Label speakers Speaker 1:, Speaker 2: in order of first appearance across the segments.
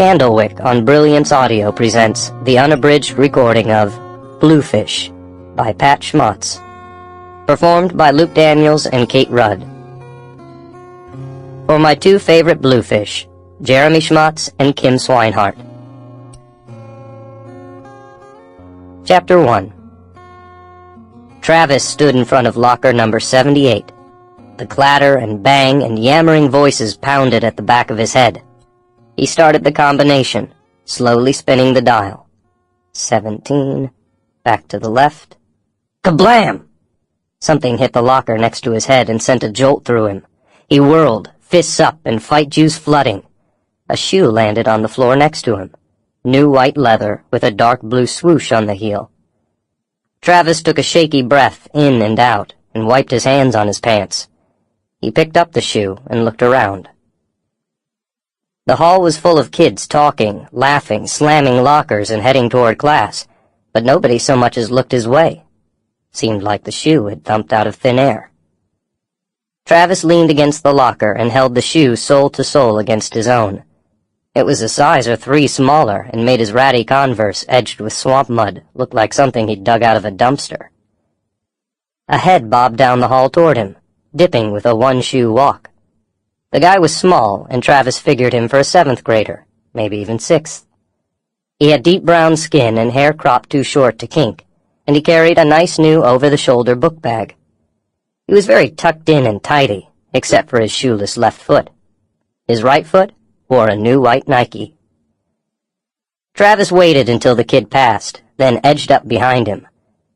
Speaker 1: Candlewick on Brilliance Audio presents the unabridged recording of Bluefish by Pat Schmatz, performed by Luke Daniels and Kate Rudd. For my two favorite Bluefish, Jeremy Schmatz and Kim Swinehart. Chapter 1. Travis stood in front of locker number 78. The clatter and bang and yammering voices pounded at the back of his head. He started the combination, slowly spinning the dial. 17, back to the left. Kablam! Something hit the locker next to his head and sent a jolt through him. He whirled, fists up and fight juice flooding. A shoe landed on the floor next to him. New white leather with a dark blue swoosh on the heel. Travis took a shaky breath in and out and wiped his hands on his pants. He picked up the shoe and looked around. The hall was full of kids talking, laughing, slamming lockers, and heading toward class, but nobody so much as looked his way. Seemed like the shoe had thumped out of thin air. Travis leaned against the locker and held the shoe sole to sole against his own. It was a size or 3 smaller and made his ratty Converse, edged with swamp mud, look like something he'd dug out of a dumpster. A head bobbed down the hall toward him, dipping with a one-shoe walk. The guy was small, and Travis figured him for a 7th grader, maybe even 6th. He had deep brown skin and hair cropped too short to kink, and he carried a nice new over-the-shoulder book bag. He was very tucked in and tidy, except for his shoeless left foot. His right foot wore a new white Nike. Travis waited until the kid passed, then edged up behind him.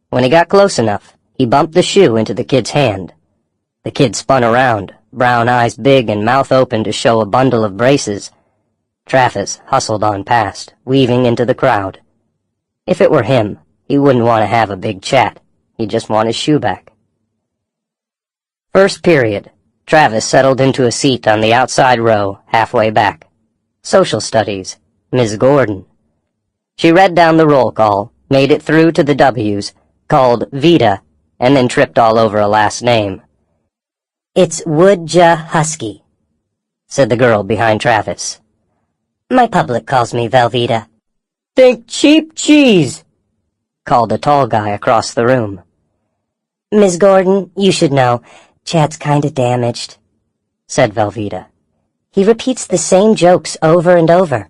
Speaker 1: When he got close enough, he bumped the shoe into the kid's hand. The kid spun around, brown eyes big and mouth open to show a bundle of braces. Travis hustled on past, weaving into the crowd. If it were him, he wouldn't want to have a big chat. He'd just want his shoe back. First period. Travis settled into a seat on the outside row, halfway back. Social Studies, Ms. Gordon. She read down the roll call, made it through to the W's, called Vita, and then tripped all over a last name. "It's Husky," said the girl behind Travis. "My public calls me Velveeta." "Think cheap cheese," called a tall guy across the room. "Ms. Gordon, you should know. Chad's kinda damaged," said Velveeta. "He repeats the same jokes over and over.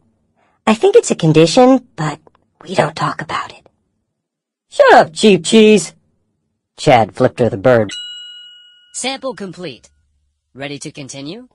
Speaker 1: I think it's a condition, but we don't talk about it." "Shut up, cheap cheese." Chad flipped her the bird.
Speaker 2: Sample complete. Ready to continue?